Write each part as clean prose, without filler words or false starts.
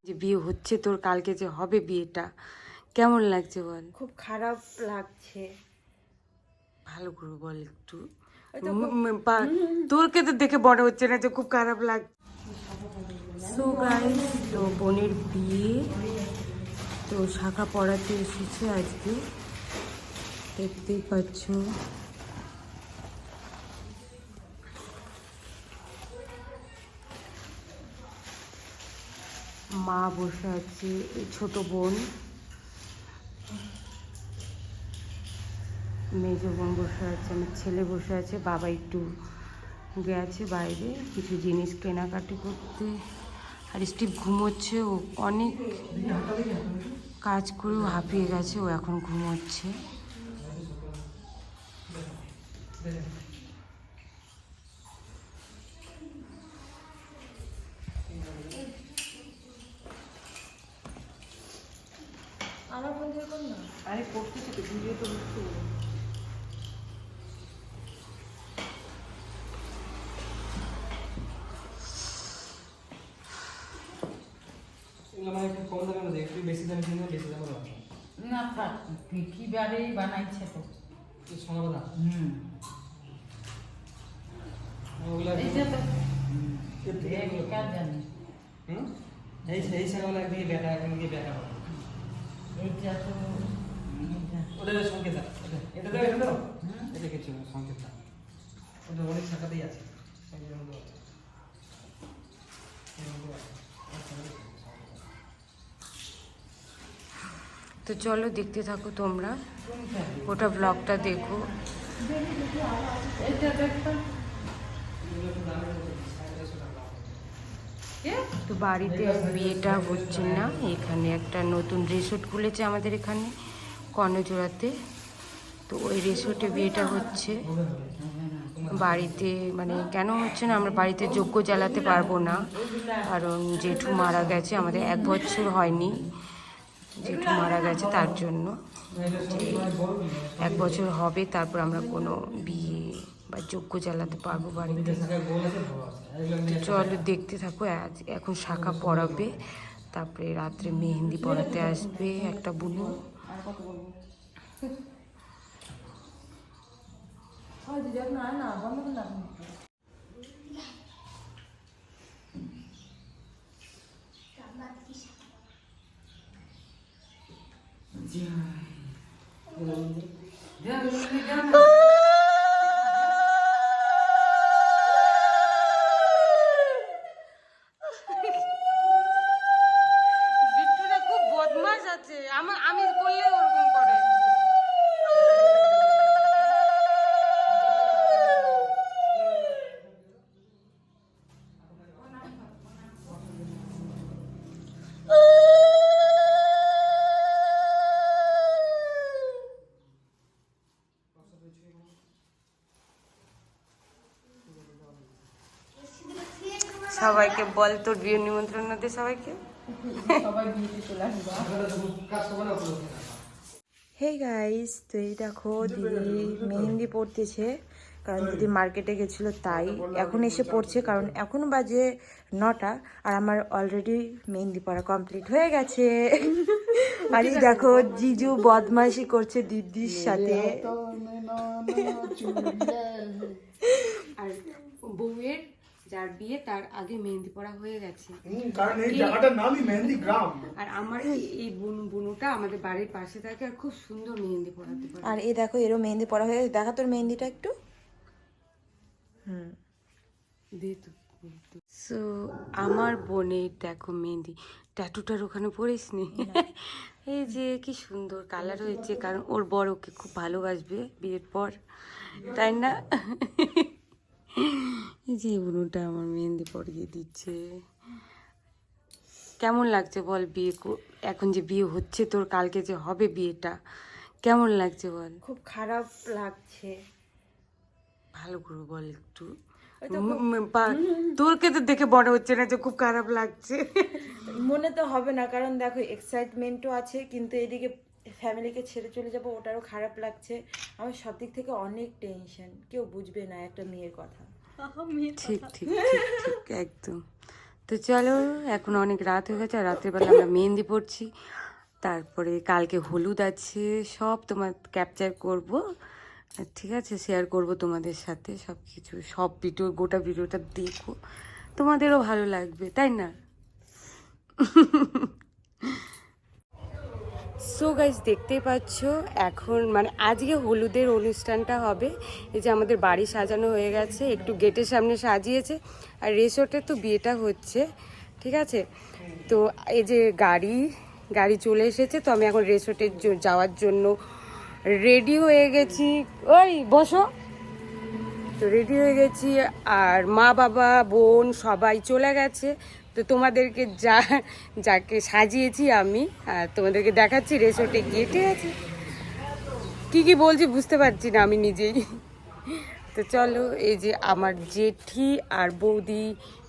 যে বিয়ে হচ্ছে তোর, কালকে যে হবে বিয়েটা, কেমন লাগছে বল? খুব খারাপ লাগছে। ভালো করে বল একটু। তোরকে তো দেখে মনে হচ্ছে না যে খুব খারাপ লাগছে। সো গাইস, তো বোনের বিয়ে, তো শাখা পড়াতে এসেছে আজকে, দেখতেই পাচ্ছ। মা বসে আছে, ছোট বোন, মেজো বোন বসে আছে, আমার ছেলে বসে আছে, বাবা একটু গেছে বাইরে কিছু জিনিস কেনাকাটি করতে। আর স্টিভ ঘুমোচ্ছে, ও অনেক কাজ করেও হাঁপিয়ে গেছে, ও এখন ঘুমোচ্ছে। আমার ফোন থেকে কোন না, আরে করতেছি তো, ভিডিও তো বুঝতে। না থাক, কি বারেই বানাইছে তো এইটা তো কার জানি এই ছাগল একদিকে বেটা একদিকে বেটা হবে। এইটা তো ওটা সংকেত এটা তো এটা তো এটা কিছু সংকেত না, ওটা অনেক শাখাতেই আছে। তো চলো দেখতে থাকো তোমরা, ওটা ব্লগটা দেখো। এইটা দেখতে তো বাড়িতে বিয়েটা হচ্ছে না, এখানে একটা নতুন রিসোর্ট খুলেছে আমাদের এখানে কর্ণজোড়াতে, তো ওই রিসোর্টে বিয়েটা হচ্ছে। বাড়িতে মানে কেন হচ্ছে না, আমরা বাড়িতে যজ্ঞ জ্বালাতে পারবো না, কারণ জেঠু মারা গেছে, আমাদের 1 বছর হয়নি, জেঠু মারা গেছে, তার জন্য 1 বছর হবে তারপর আমরা কোনো বিয়ে বা যজ্ঞ জ্বালাতে পারবো বাড়িতে। চলো দেখতে থাকো। এখন শাখা পড়াবে, তারপরে রাত্রে মেহেন্দি পড়াতে আসবে একটা বুনু। না বন্ধ করে না। বিট্টুটা খুব বদমাশ আছে, আমি করলে ওরকম করে। সবাইকে বল তোর বিয়ে নিমন্ত্রণ দে সবাইকে। সবাই বিয়েতে চলে আসবে। হে গাইস, তো এই দেখো দিদি মেহেন্দি পড়তেছে, কারণ দিদি মার্কেটে গেছিলো তাই এখন এসে পড়ছে, কারণ এখন বাজে 9টা আর আমার অলরেডি মেহেন্দি পড়া কমপ্লিট হয়ে গেছে। আর এই দেখো জিজু বদমাইশি করছে দিদির সাথে। আর বউয়ের যার বিয়ে তার আগে মেহেন্দি পড়া হয়ে গেছে, কারণ এই জায়গাটার নামই মেহেন্দি গ্রাম। আর আমার এই বুনুটা আমাদের বাড়ির পাশে থাকে আর খুব সুন্দর মেহেন্দি পড়াতে পারে। আর এই দেখো এরও মেহেন্দি পড়া হয়ে গেছে, দেখা তোর মেহেন্দিটা একটু। সো আমার বোনের দেখো মেহেন্দি, ট্যাটুটার ওখানে পড়িস নি? এই যে কি সুন্দর কালার হয়েছে, কারণ ওর বর ওকে খুব ভালোবাসবে বিয়ের পর, তাই না? এই যে বুনুটা আমার মেহেন্দি পরিয়ে দিচ্ছে। কেমন লাগছে বল বিয়ে, এখন যে বিয়ে হচ্ছে তোর, কালকে যে হবে বিয়েটা, কেমন লাগছে বল? খুব খারাপ লাগছে। ভালো করে বল একটু। তোরকে তো দেখে মনে হচ্ছে না যে খুব খারাপ লাগছে। মনে তো হবে না, কারণ দেখো এক্সাইটমেন্টও আছে, কিন্তু এদিকে ফ্যামিলিকে ছেড়ে চলে যাব ওটারও খারাপ লাগছে। আমার সব দিক থেকে অনেক টেনশন, কেউ বুঝবে না একটা মেয়ের কথা। ঠিক ঠিক ঠিক ঠিক একদম। তো চলো, এখন অনেক রাত হয়ে গেছে, আর রাত্রিবেলা আমরা মেহেন্দি পড়ছি, তারপরে কালকে হলুদ আছে, সব তোমার ক্যাপচার করব, ঠিক আছে, শেয়ার করব তোমাদের সাথে সব কিছু, সব ভিডিও, গোটা ভিডিওটা দেখো, তোমাদেরও ভালো লাগবে, তাই না? সো গাইজ, দেখতেই পাচ্ছ এখন মানে আজকে হলুদের অনুষ্ঠানটা হবে। এই যে আমাদের বাড়ি সাজানো হয়ে গেছে, একটু গেটের সামনে সাজিয়েছে, আর রিসোর্টে তো বিয়েটা হচ্ছে, ঠিক আছে। তো এই যে গাড়ি চলে এসেছে, তো আমি এখন রিসোর্টে যাওয়ার জন্য রেডি হয়ে গেছি। ওই বসো। তো রেডি হয়ে গেছি, আর মা বাবা বোন সবাই চলে গেছে। তো তোমাদেরকে যাকে সাজিয়েছি আমি, আর তোমাদেরকে দেখাচ্ছি রিসোর্টে গিয়ে, ঠিক আছে। কি বলছি বুঝতে পারছি না আমি নিজেই। তো চলো, এই যে আমার জেঠি আর বৌদি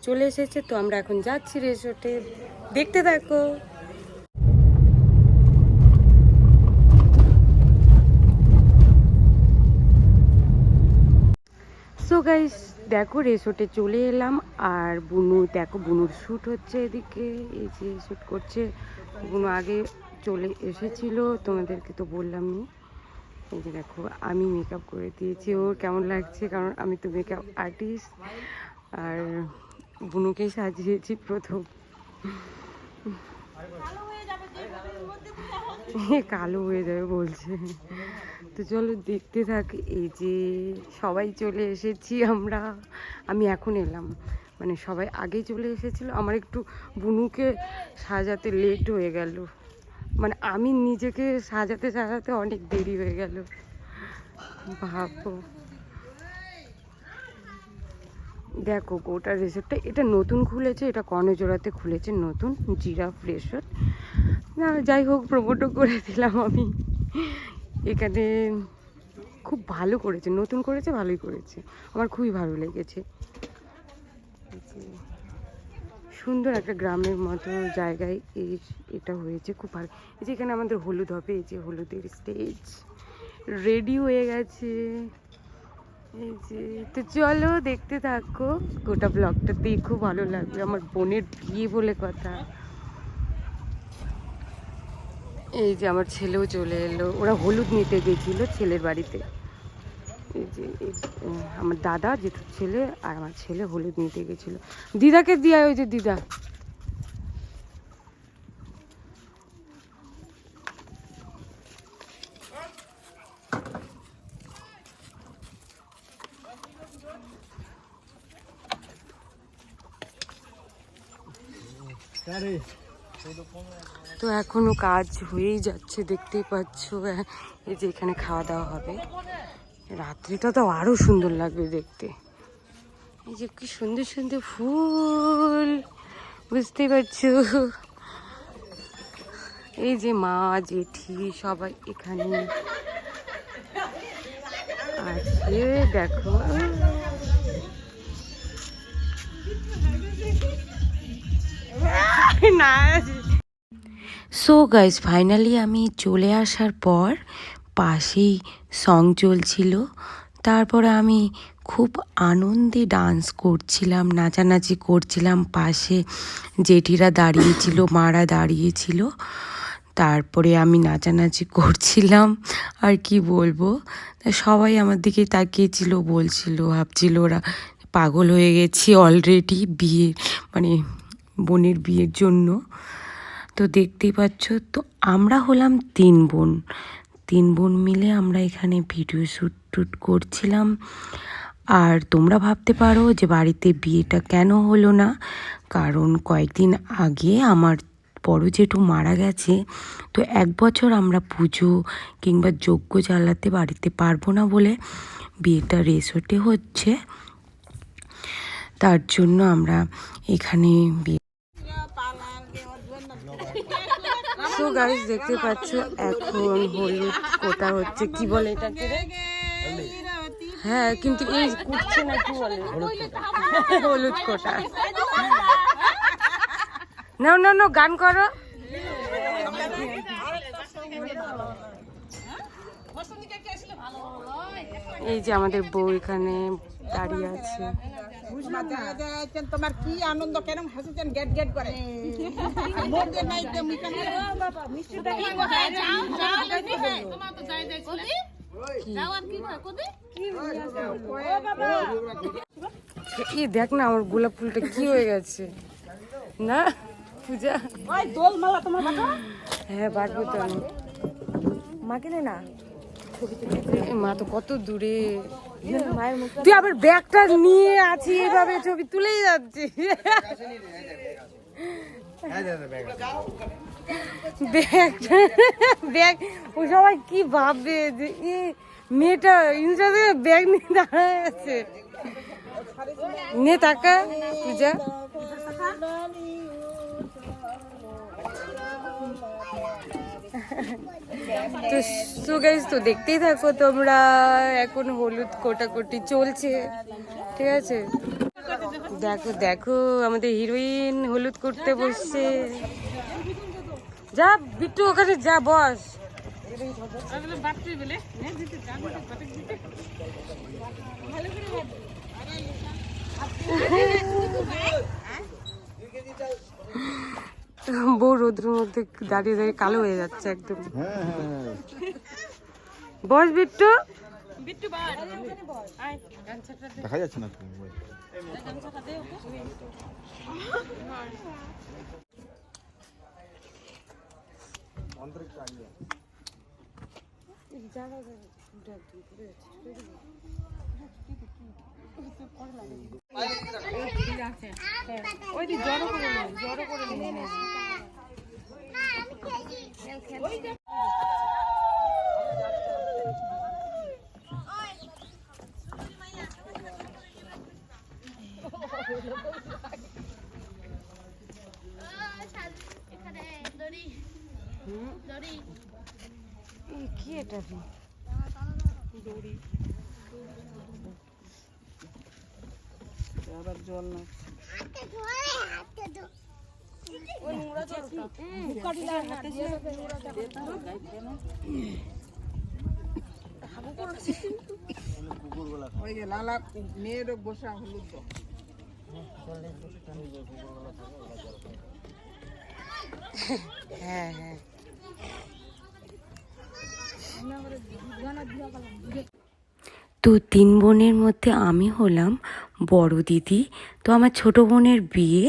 চলে এসেছে, তো আমরা এখন যাচ্ছি রিসোর্টে, দেখতে থাকো। সো গাইস, দেখো রিসোর্টে চলে এলাম, আর বুনু দেখো, বুনুর শ্যুট হচ্ছে এদিকে, এই যে শ্যুট করছে বুনু। আগে চলে এসেছিল, তোমাদেরকে তো বললামই। এই যে দেখো, আমি মেকআপ করে দিয়েছি, ওর কেমন লাগছে, কারণ আমি তো মেকআপ আর্টিস্ট, আর বুনুকেই সাজিয়েছি প্রথম। কালো হয়ে যাবে বলছে। তো চলো দেখতে থাকি। এই যে সবাই চলে এসেছি আমরা, আমি এখন এলাম, মানে সবাই আগেই চলে এসেছিল, আমার একটু বুনুকে সাজাতে লেট হয়ে গেল, মানে আমি নিজেকে সাজাতে অনেক দেরি হয়ে গেল, ভাবো। দেখো গোটা রিসোর্টটা, এটা নতুন খুলেছে, এটা কর্ণজোড়াতে খুলেছে, নতুন জিরাফ রিসোর্ট। না যাই হোক, প্রমোটও করে দিলাম আমি। এখানে খুব ভালো করেছে, নতুন করেছে, ভালোই করেছে, আমার খুবই ভালো লেগেছে। সুন্দর একটা গ্রামের মতো জায়গায় এটা হয়েছে, খুব ভালো। এই যে এখানে আমাদের হলুদ হবে, এই যে হলুদের স্টেজ রেডি হয়ে গেছে, এই যে। তো চলো দেখতে থাকো, গোটা ব্লগটা দেখো, ভালো লাগবে। আমার বোনের বিয়ে বলে কথা। এই যে আমার ছেলেও চলে এলো, ওরা হলুদ নিতে গেছিল ছেলের বাড়িতে। এই যে আমার দাদা জেঠুর ছেলে আর আমার ছেলে হলুদ নিতে গেছিল, দিদাকে দিয়ে, ওই যে দিদা। তো এখনো কাজ হয়েই যাচ্ছে, দেখতেই পাচ্ছ। এই যে এখানে খাওয়া দাওয়া হবে, রাত্রিটা তো আরো সুন্দর লাগবে দেখতে। এই যে কি সুন্দর সুন্দর ফুল, বুঝতেই পারছো। এই যে মা জেঠি সবাই এখানে আছে, দেখো। না সো গাইস, ফাইনালি আমি চলে আসার পর পাশেই সং চলছিল, তারপরে আমি খুব আনন্দে ডান্স করছিলাম, নাচানাচি করছিলাম, পাশে জেঠিরা দাঁড়িয়েছিল, মারা দাঁড়িয়েছিল, তারপরে আমি নাচানাচি করছিলাম। আর কি বলবো, সবাই আমার দিকে তাকিয়েছিল, বলছিল, ভাবছিল ওরা পাগল হয়ে গেছি অলরেডি বিয়ে, মানে বোনের বিয়ের জন্য। তো দেখতেই পাচ্ছ, তো আমরা হলাম তিন বোন মিলে আমরা এখানে ভিডিও শ্যুট করছিলাম। আর তোমরা ভাবতে পারো যে বাড়িতে বিয়েটা কেন হলো না, কারণ কয়েকদিন আগে আমার বড় জেঠু মারা গেছে, তো 1 বছর আমরা পুজো কিংবা যজ্ঞ জ্বালাতে বাড়িতে পারবো না বলে বিয়েটা রিসোর্টে হচ্ছে, তার জন্য আমরা এখানে সো গাইস, দেখতে পাচ্ছ এখন হলুদ কোটা হচ্ছে, কি বলে এটাকে রে? হ্যাঁ, কিন্তু এই কুটছে না, কি বলে? হলুদ কোটা। না গান করো। এই যে আমাদের বউ এখানে দাঁড়িয়ে আছে। তোমার কি আনন্দ, কেন হাসিছেন গেট গেট করে? এই দেখ না আমার গোলাপ ফুলটা কি হয়ে গেছে না পূজা। হ্যাঁ বাড়বো তো আমি। মাকে নে না, এ মা তো কত দূরে, তুই আবার ব্যাগটা নিয়ে আছি এইভাবে ছবি তুলেই যাচ্ছি। ব্যাগ ও সবাই কি ভাববে যে এই মেয়েটা ইনস্টা থেকে ব্যাগ নিয়ে দাঁড়ায় আছে। নে টাকা পূজা। তো সো গাইস, তো দেখতেই থাকো তোমরা। এখন হলুদ কোটাকুটি চলছে, ঠিক আছে? দেখো দেখো আমাদের হিরোইন হলুদ করতে বসছে। যা বিট্টু ওখানে যা বস। বউ রোদ্রের মধ্যে দাঁড়িয়ে দাঁড়িয়ে কালো হয়ে যাচ্ছে একদম। বস বিট্টু। দেখা যাচ্ছে না। কি এটা? আবার জল না ওই যে লালা মেয়ের বসা হলুদ। হ্যাঁ হ্যাঁ। তো 3 বোনের মধ্যে আমি হলাম বড় দিদি। তো আমার ছোট বোনের বিয়ে,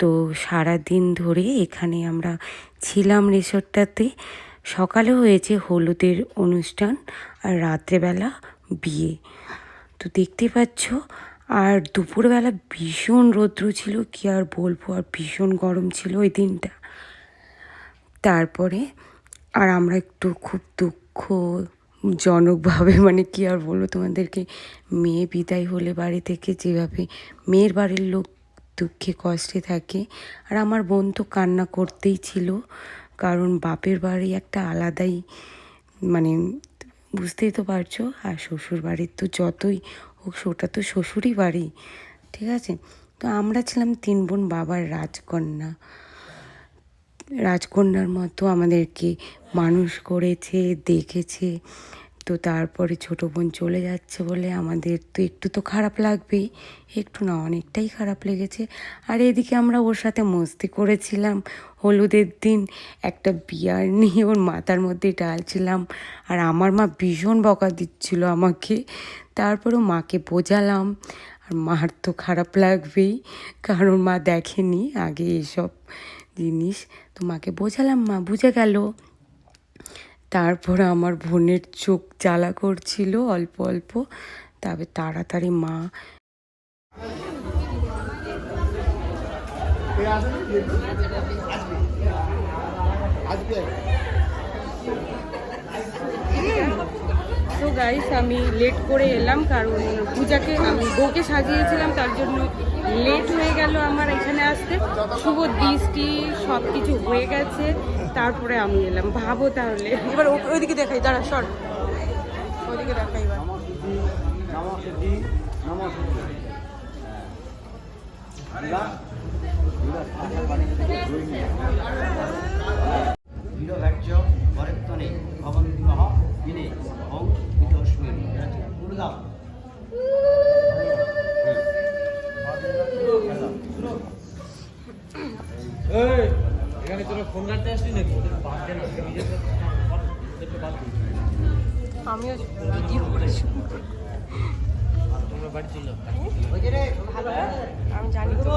তো সারা দিন ধরে এখানে আমরা ছিলাম রিসোর্টটাতে। সকালে হয়েছে হলুদের অনুষ্ঠান আর রাত্রেবেলা বিয়ে, তো দেখতে পাচ্ছ। আর দুপুরবেলা ভীষণ রৌদ্র ছিল, কি আর বলবো, আর ভীষণ গরম ছিল ওই দিনটা। তারপরে আর আমরা একটু খুব দুঃখজনকভাবে, মানে কি আর বলবো তোমাদেরকে, মেয়ে বিদায় হলে বাড়ি থেকে যেভাবে মেয়ের বাড়ির লোক দুঃখে কষ্টে থাকে, আর আমার বোন তো কান্না করতেই ছিল, কারণ বাপের বাড়ি একটা আলাদাই, মানে বুঝতেই তো পারছো। আর শ্বশুর বাড়ির তো যতই হোক ওটা তো শ্বশুরই বাড়ি, ঠিক আছে? তো আমরা ছিলাম 3 বোন বাবার রাজকন্যার মতো আমাদেরকে মানুষ করেছে, দেখেছে। তো তারপরে ছোটো বোন চলে যাচ্ছে বলে আমাদের তো একটু তো খারাপ লাগবেই, একটু না অনেকটাই খারাপ লেগেছে। আর এদিকে আমরা ওর সাথে মস্তি করেছিলাম হলুদের দিন, একটা বিয়ার নিয়ে ওর মাথার মধ্যে ঢালছিলাম, আর আমার মা ভীষণ বকা দিচ্ছিল আমাকে। তারপরেও মাকে বোঝালাম, আর মার তো খারাপ লাগবেই, কারণ মা দেখেনি আগে এসব জিনিস। তো মাকে বোঝালাম, মা বুঝে গেল। তারপর আমার বোনের চোখ জ্বালা করছিল অল্প অল্প, তবে তাড়াতাড়ি মা তো গাইস আমি লেট করে এলাম, কারণ পূজাকে আমি বউকে সাজিয়েছিলাম, তার জন্য লেট হয়ে গেল আমার এখানে আসতে। শুভ দৃষ্টি সব কিছু হয়ে গেছে, তারপরে আমি এলাম। ভাবো তাহলে। এবার ওইদিকে দেখাই, দাঁড়া সর, ওইদিকে দেখাই। এবার ফোন কাটতে আসলি নাকি বাদ দে না আমিও ভিডিও করেছি। তোমরা বাড়ি চলো আমি জানি তো।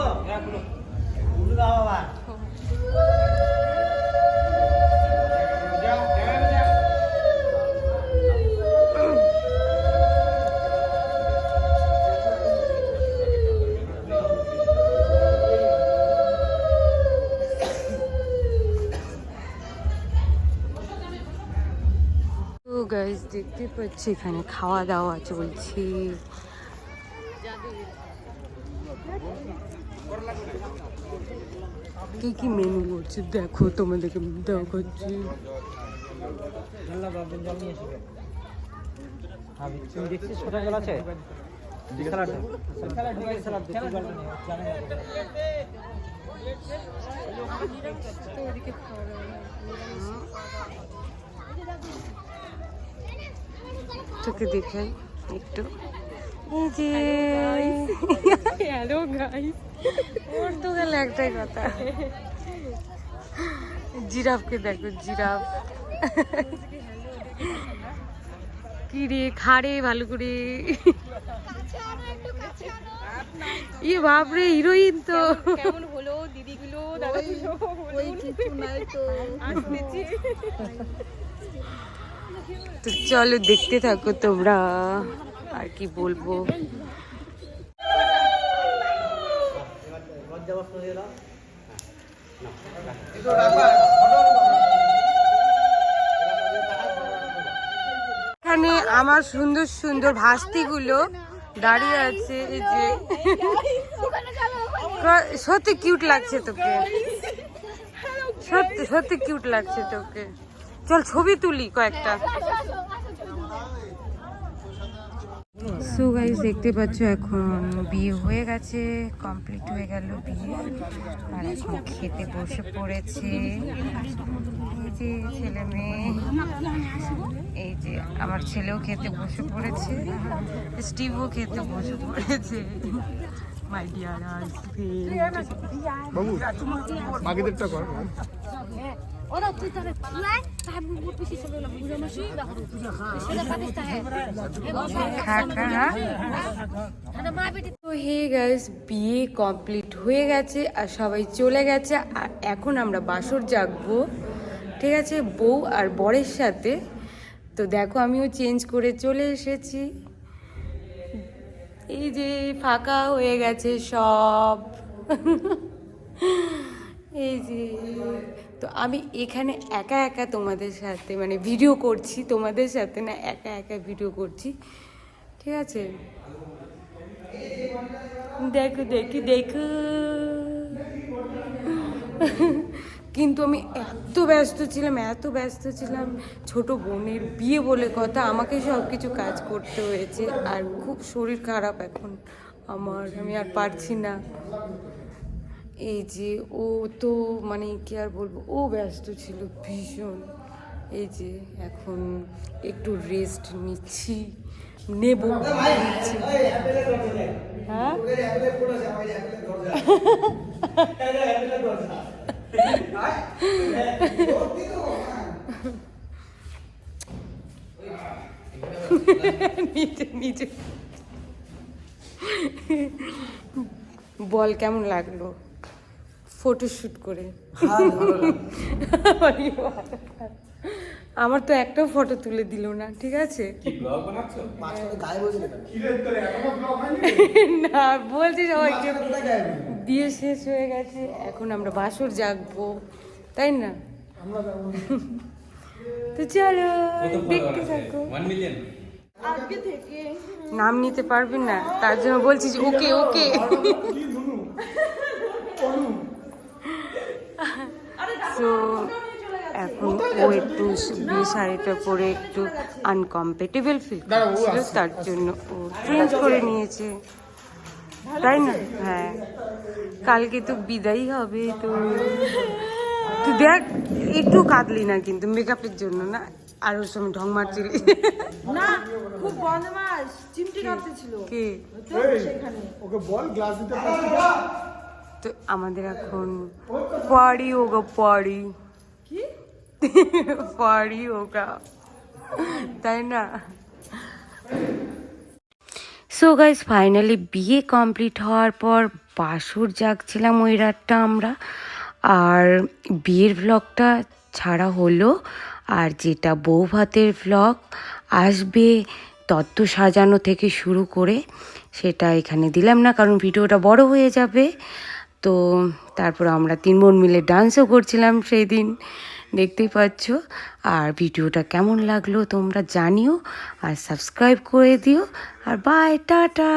তো গাইস দেখতে পাচ্ছি এখানে খাওয়া দাওয়া চলছে। কি কি মেনু করছে দেখো, তোমাদেরকে দেখাচ্ছি। তুমি দেখছিস কোথায় গেল আছে তোকে দেখে একটু। এই যে হ্যালো গাইস, ওর তো গেলে একটাই কথা, জিরাফকে দেখো, জিরাফ কি রে খাড়ে ভালো করে। ইয়ে বাপরে, হিরোইন তো। কেমন হলো দিদিগুলো, দাদাগুলো? ওই কিছু নাই তো, আসতেছি। তো চলো দেখতে থাকো তোমরা, আর কি বলবো। এখানে আমার সুন্দর সুন্দর ভাস্তিগুলো দাঁড়িয়ে আছে। এই যে সত্যি কিউট লাগছে তোকে, সত্যি সত্যি কিউট লাগছে তোকে। চল ছবি তুলি কয়েকটা। সো গাইস দেখতে পাচ্ছ এখন বিয়ে হয়ে গেছে, কমপ্লিট হয়ে গেল বিয়ে, আর এখন খেতে বসে পড়েছে। এই যে ছেলে মেয়ে, এই যে আমার ছেলেও খেতে বসে পড়েছে, স্টিভও খেতে বসে পড়েছে। My dear husband. বাবু বাকিদেরটা কর। তো হে গাইস, বিয়ে কমপ্লিট হয়ে গেছে আর সবাই চলে গেছে, আর এখন আমরা বাসর জাগবো, ঠিক আছে, বউ আর বরের সাথে। তো দেখো আমিও চেঞ্জ করে চলে এসেছি। এই যে ফাঁকা হয়ে গেছে সব। এই যে তো আমি এখানে একা একা তোমাদের সাথে মানে ভিডিও করছি, তোমাদের সাথে না, একা একা ভিডিও করছি, ঠিক আছে। দেখো দেখো দেখো। কিন্তু আমি এত ব্যস্ত ছিলাম, ছোট বোনের বিয়ে বলে কথা, আমাকে সব কিছু কাজ করতে হয়েছে, আর খুব শরীর খারাপ এখন আমার, আমি আর পারছি না। এই যে ও তো মানে কি আর বলবো, ও ব্যস্ত ছিল ভীষণ। এই যে এখন একটু রেস্ট নিচ্ছি, নেব নিচ্ছি। হ্যাঁ নিচে নিচে। বল কেমন লাগলো ফটোশুট করে? আমার তো একটাও ফটো তুলে দিল না, ঠিক আছে। না বলছি সবাইকে বিয়ে শেষ হয়ে গেছে, এখন আমরা বাসর জাগবো, তাই না? তো চলো দেখতে থাকো। নাম নিতে পারবি না, তার জন্য বলছি যে ওকে ওকে। তো এখন ও একটু বিয়ে শাড়িটা পরে একটু আনকমফর্টেবল ফিল করছিল, তার জন্য ও চেঞ্জ করে নিয়েছে, তাই না? হ্যাঁ, কালকে তো বিদায় হবে। তো তুই দেখ একটু কাঁদলি না কিন্তু মেকআপের জন্য না, আর ওর সময় ঢং মারছিলি না, খুব বদমাশ, চিমটি কাঁপতেছিল কে? সেখানে। ওকে বল গ্লাস দিতে। তো আমাদের এখন পার্টি হোগা, পার্টি। পারি হোগা, তাই না? সো গাইস ফাইনালি বিয়ে কমপ্লিট হওয়ার পর বাসর জাগছিলাম ওই রাতটা আমরা, আর বিয়ের ভ্লগটা ছাড়া হলো। আর যেটা বউ ভাতের ভ্লগ আসবে তত্ত্ব সাজানো থেকে শুরু করে সেটা এখানে দিলাম না, কারণ ভিডিওটা বড় হয়ে যাবে। তো তারপর আমরা 3 বোন মিলে ডান্সও করছিলাম সেই দিন, দেখতেই পাচ্ছ। আর ভিডিওটা কেমন লাগলো তোমরা জানিও, আর সাবস্ক্রাইব করে দিও। আর বাই, টাটা।